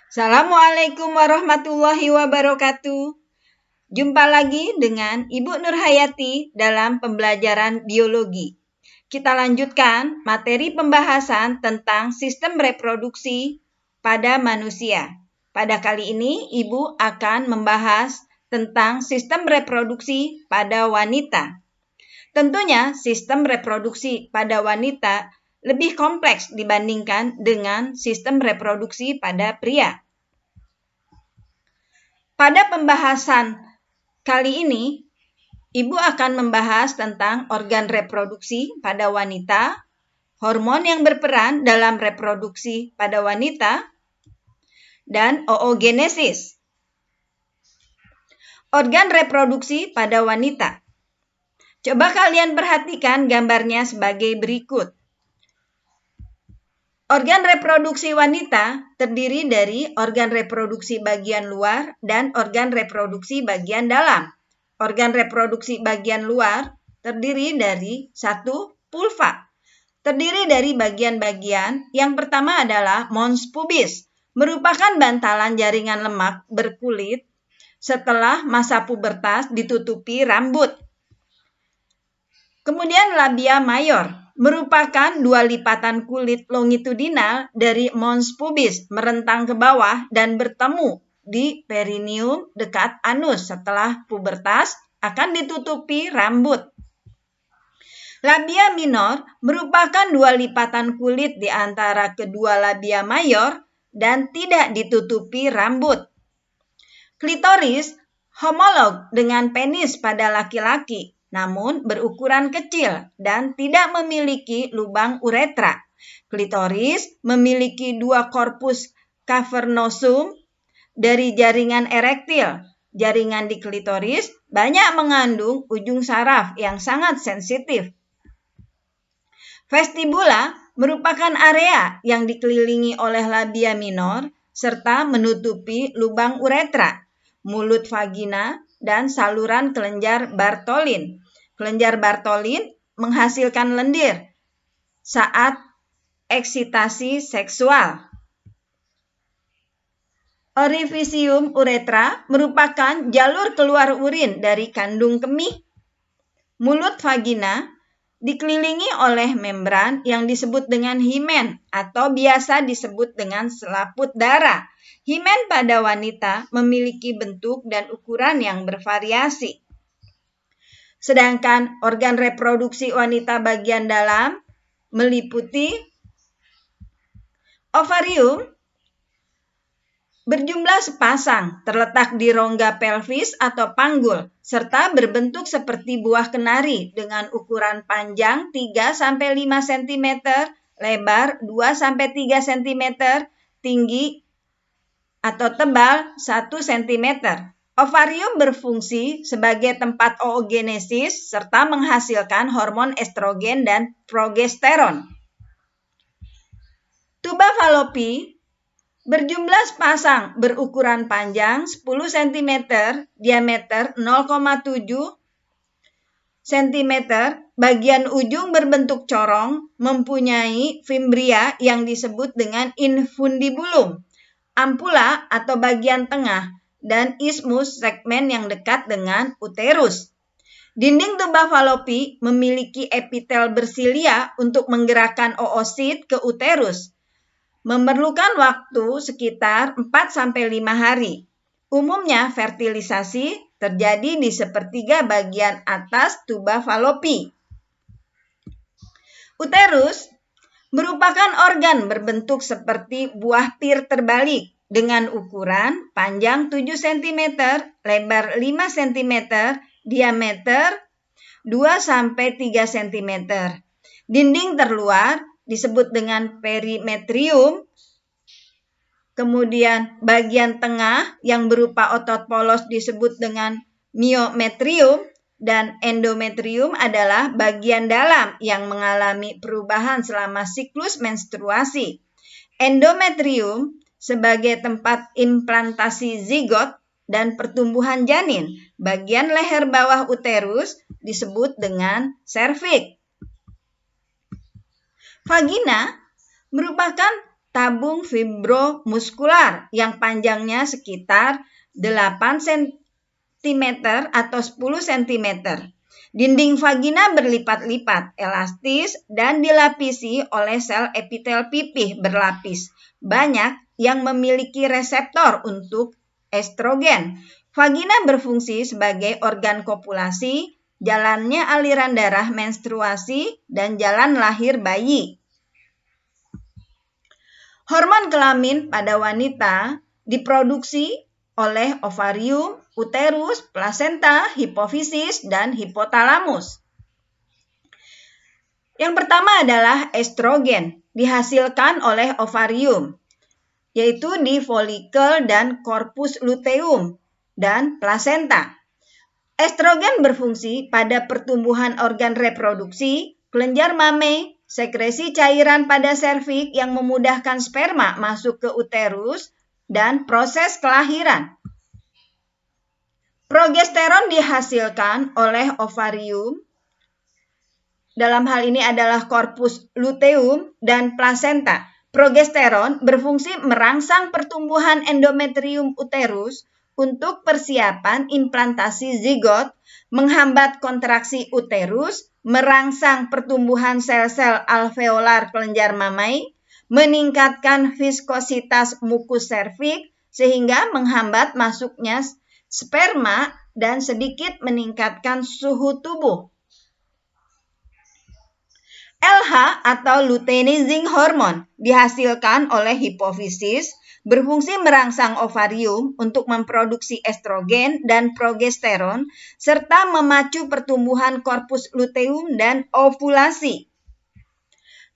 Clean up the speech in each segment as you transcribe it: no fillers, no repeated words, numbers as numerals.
Assalamualaikum warahmatullahi wabarakatuh. Jumpa lagi dengan Ibu Nurhayati dalam pembelajaran biologi. Kita lanjutkan materi pembahasan tentang sistem reproduksi pada manusia. Pada kali ini, Ibu akan membahas tentang sistem reproduksi pada wanita. Tentunya, sistem reproduksi pada wanita lebih kompleks dibandingkan dengan sistem reproduksi pada pria. Pada pembahasan kali ini, Ibu akan membahas tentang organ reproduksi pada wanita, hormon yang berperan dalam reproduksi pada wanita, dan oogenesis. Organ reproduksi pada wanita. Coba kalian perhatikan gambarnya sebagai berikut. Organ reproduksi wanita terdiri dari organ reproduksi bagian luar dan organ reproduksi bagian dalam. Organ reproduksi bagian luar terdiri dari 1. Vulva. Terdiri dari bagian-bagian. Yang pertama adalah mons pubis, merupakan bantalan jaringan lemak berkulit setelah masa pubertas ditutupi rambut. Kemudian labia mayor, merupakan dua lipatan kulit longitudinal dari mons pubis merentang ke bawah dan bertemu di perineum dekat anus. Setelah pubertas akan ditutupi rambut. Labia minor merupakan dua lipatan kulit di antara kedua labia mayor dan tidak ditutupi rambut. Klitoris homolog dengan penis pada laki-laki, namun berukuran kecil dan tidak memiliki lubang uretra. Klitoris memiliki dua korpus cavernosum dari jaringan erektil. Jaringan di klitoris banyak mengandung ujung saraf yang sangat sensitif. Vestibula merupakan area yang dikelilingi oleh labia minor serta menutupi lubang uretra, mulut vagina, dan saluran kelenjar Bartholin. Kelenjar Bartholin menghasilkan lendir saat eksitasi seksual. Orifisium uretra merupakan jalur keluar urin dari kandung kemih. Mulut vagina dikelilingi oleh membran yang disebut dengan himen atau biasa disebut dengan selaput darah. Himen pada wanita memiliki bentuk dan ukuran yang bervariasi. Sedangkan organ reproduksi wanita bagian dalam meliputi ovarium berjumlah sepasang, terletak di rongga pelvis atau panggul, serta berbentuk seperti buah kenari dengan ukuran panjang 3-5 cm, lebar 2-3 cm, tinggi atau tebal 1 cm. Ovarium berfungsi sebagai tempat oogenesis serta menghasilkan hormon estrogen dan progesteron. Tuba Fallopi berjumlah sepasang, berukuran panjang 10 cm, diameter 0,7 cm, bagian ujung berbentuk corong, mempunyai fimbria yang disebut dengan infundibulum, ampula atau bagian tengah, dan ismus segmen yang dekat dengan uterus. Dinding tuba Fallopi memiliki epitel bersilia untuk menggerakkan oosit ke uterus. Memerlukan waktu sekitar 4-5 hari. Umumnya fertilisasi terjadi di sepertiga bagian atas tuba Fallopi. Uterus merupakan organ berbentuk seperti buah pir terbalik dengan ukuran panjang 7 cm, lebar 5 cm, diameter 2-3 cm. Dinding terluar disebut dengan perimetrium, kemudian bagian tengah yang berupa otot polos disebut dengan myometrium, dan endometrium adalah bagian dalam yang mengalami perubahan selama siklus menstruasi. Endometrium sebagai tempat implantasi zigot dan pertumbuhan janin. Bagian leher bawah uterus disebut dengan serviks. Vagina merupakan tabung fibromuskular yang panjangnya sekitar 8 cm atau 10 cm. Dinding vagina berlipat-lipat, elastis, dan dilapisi oleh sel epitel pipih berlapis. Banyak yang memiliki reseptor untuk estrogen. Vagina berfungsi sebagai organ kopulasi, jalannya aliran darah menstruasi, dan jalan lahir bayi. Hormon kelamin pada wanita diproduksi oleh ovarium, uterus, plasenta, hipofisis, dan hipotalamus. Yang pertama adalah estrogen, dihasilkan oleh ovarium, yaitu di folikel dan corpus luteum, dan plasenta. Estrogen berfungsi pada pertumbuhan organ reproduksi, kelenjar mame, sekresi cairan pada serviks yang memudahkan sperma masuk ke uterus, dan proses kelahiran. Progesteron dihasilkan oleh ovarium, dalam hal ini adalah corpus luteum dan plasenta. Progesteron berfungsi merangsang pertumbuhan endometrium uterus untuk persiapan implantasi zigot, menghambat kontraksi uterus, merangsang pertumbuhan sel-sel alveolar kelenjar mamai, meningkatkan viskositas mukus serviks sehingga menghambat masuknya sperma dan sedikit meningkatkan suhu tubuh. LH atau luteinizing hormone dihasilkan oleh hipofisis, berfungsi merangsang ovarium untuk memproduksi estrogen dan progesteron, serta memacu pertumbuhan korpus luteum dan ovulasi.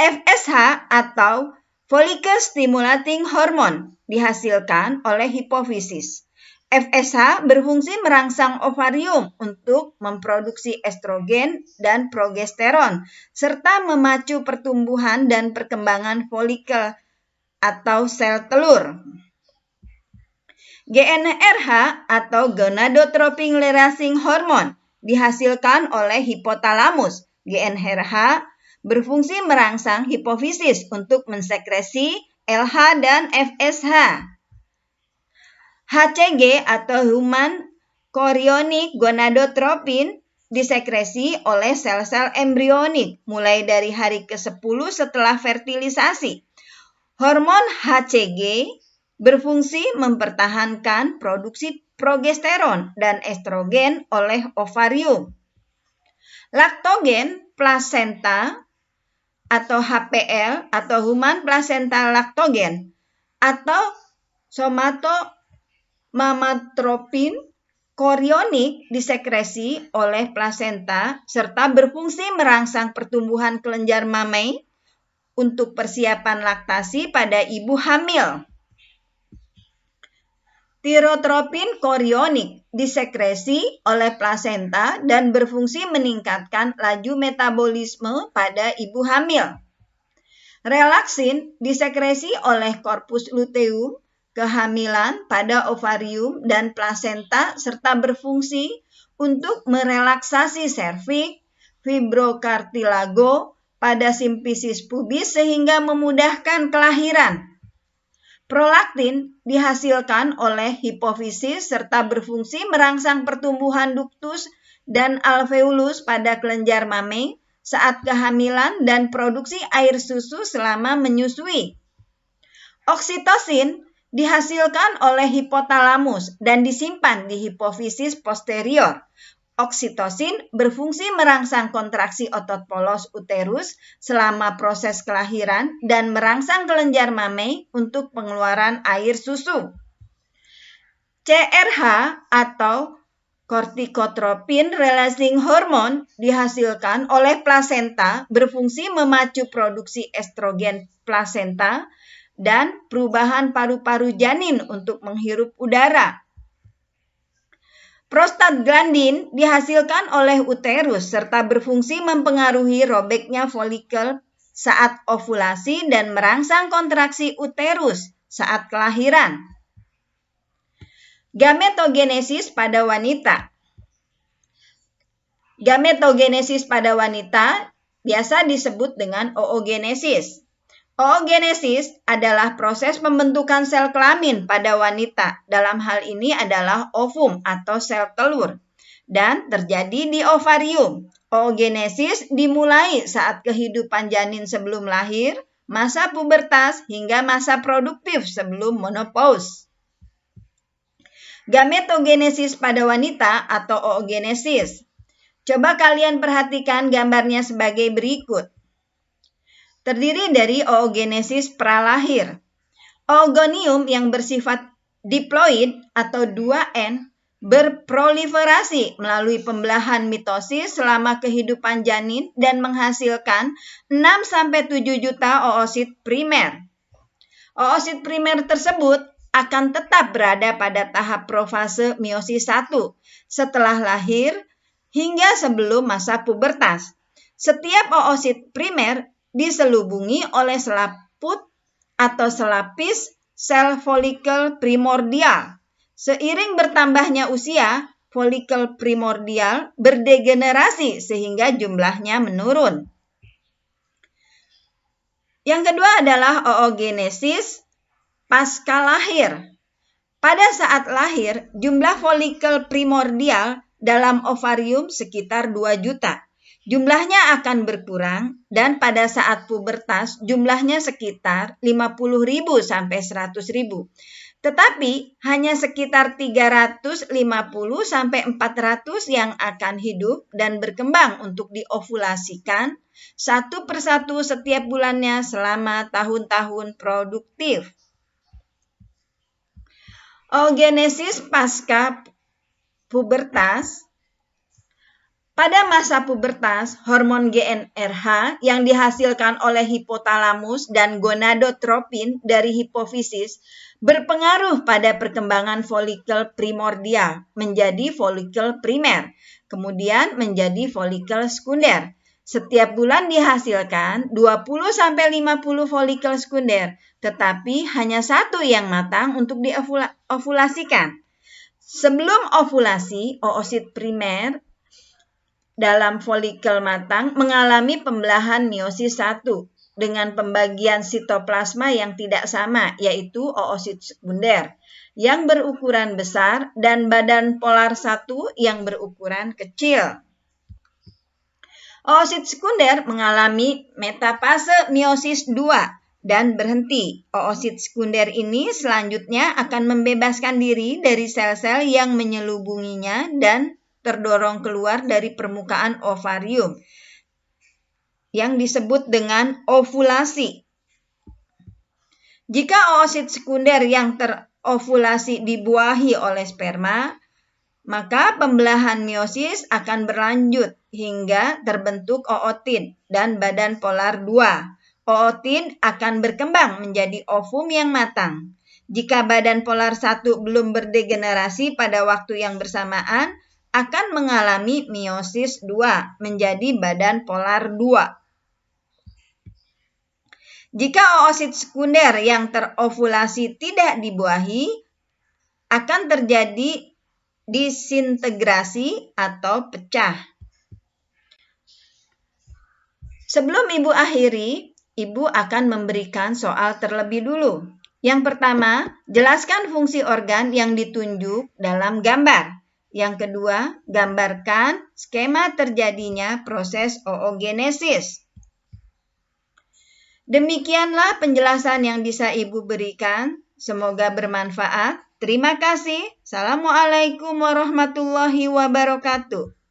FSH atau follicle stimulating hormone dihasilkan oleh hipofisis. FSH berfungsi merangsang ovarium untuk memproduksi estrogen dan progesteron, serta memacu pertumbuhan dan perkembangan folikel atau sel telur. GnRH atau gonadotropin releasing hormone dihasilkan oleh hipotalamus. GnRH berfungsi merangsang hipofisis untuk mensekresi LH dan FSH. HCG atau Human Chorionic Gonadotropin disekresi oleh sel-sel embrionik mulai dari hari ke-10 setelah fertilisasi. Hormon HCG berfungsi mempertahankan produksi progesteron dan estrogen oleh ovarium. Laktogen plasenta atau HPL atau Human Placenta Lactogen atau somatomamatropin chorionik disekresi oleh plasenta serta berfungsi merangsang pertumbuhan kelenjar mamai untuk persiapan laktasi pada ibu hamil. Tirotropin chorionik disekresi oleh plasenta dan berfungsi meningkatkan laju metabolisme pada ibu hamil. Relaksin disekresi oleh korpus luteum, kehamilan pada ovarium dan plasenta serta berfungsi untuk merelaksasi serviks, fibrokartilago pada simfisis pubis sehingga memudahkan kelahiran. Prolaktin dihasilkan oleh hipofisis serta berfungsi merangsang pertumbuhan duktus dan alveolus pada kelenjar mame saat kehamilan dan produksi air susu selama menyusui. Oksitosin dihasilkan oleh hipotalamus dan disimpan di hipofisis posterior. Oksitosin berfungsi merangsang kontraksi otot polos uterus selama proses kelahiran dan merangsang kelenjar mame untuk pengeluaran air susu. CRH atau corticotropin releasing hormone dihasilkan oleh plasenta, berfungsi memacu produksi estrogen plasenta dan perubahan paru-paru janin untuk menghirup udara. Prostaglandin dihasilkan oleh uterus serta berfungsi mempengaruhi robeknya folikel saat ovulasi dan merangsang kontraksi uterus saat kelahiran. Gametogenesis pada wanita. Gametogenesis pada wanita biasa disebut dengan oogenesis. Oogenesis adalah proses pembentukan sel kelamin pada wanita. Dalam hal ini adalah ovum atau sel telur dan terjadi di ovarium. Oogenesis dimulai saat kehidupan janin sebelum lahir, masa pubertas, hingga masa produktif sebelum menopause. Gametogenesis pada wanita atau oogenesis. Coba kalian perhatikan gambarnya sebagai berikut. Terdiri dari oogenesis pralahir. Oogonium yang bersifat diploid atau 2N berproliferasi melalui pembelahan mitosis selama kehidupan janin dan menghasilkan 6-7 juta oosit primer. Oosit primer tersebut akan tetap berada pada tahap profase meiosis 1 setelah lahir hingga sebelum masa pubertas. Setiap oosit primer diselubungi oleh selaput atau selapis sel folikel primordial. Seiring bertambahnya usia, folikel primordial berdegenerasi sehingga jumlahnya menurun. Yang kedua adalah oogenesis pasca lahir. Pada saat lahir, jumlah folikel primordial dalam ovarium sekitar 2 juta. Jumlahnya akan berkurang dan pada saat pubertas jumlahnya sekitar 50.000 sampai 100.000. Tetapi hanya sekitar 350 sampai 400 yang akan hidup dan berkembang untuk diovulasikan satu persatu setiap bulannya selama tahun-tahun produktif. Oogenesis pasca pubertas. Pada masa pubertas, hormon GnRH yang dihasilkan oleh hipotalamus dan gonadotropin dari hipofisis berpengaruh pada perkembangan folikel primordial menjadi folikel primer, kemudian menjadi folikel sekunder. Setiap bulan dihasilkan 20-50 folikel sekunder, tetapi hanya satu yang matang untuk diovulasikan. Sebelum ovulasi, oosit primer dalam folikel matang mengalami pembelahan meiosis 1 dengan pembagian sitoplasma yang tidak sama, yaitu oosit sekunder yang berukuran besar dan badan polar 1 yang berukuran kecil. Oosit sekunder mengalami metafase meiosis 2 dan berhenti. Oosit sekunder ini selanjutnya akan membebaskan diri dari sel-sel yang menyelubunginya dan terdorong keluar dari permukaan ovarium yang disebut dengan ovulasi. Jika oosit sekunder yang terovulasi dibuahi oleh sperma, maka pembelahan meiosis akan berlanjut hingga terbentuk ootin dan badan polar 2. Ootin akan berkembang menjadi ovum yang matang. Jika badan polar 1 belum berdegenerasi pada waktu yang bersamaan, akan mengalami meiosis 2 menjadi badan polar 2. Jika oosit sekunder yang terovulasi tidak dibuahi, akan terjadi disintegrasi atau pecah. Sebelum ibu akhiri, ibu akan memberikan soal terlebih dulu. Yang pertama, jelaskan fungsi organ yang ditunjuk dalam gambar. Yang kedua, gambarkan skema terjadinya proses oogenesis. Demikianlah penjelasan yang bisa Ibu berikan. Semoga bermanfaat. Terima kasih. Assalamualaikum warahmatullahi wabarakatuh.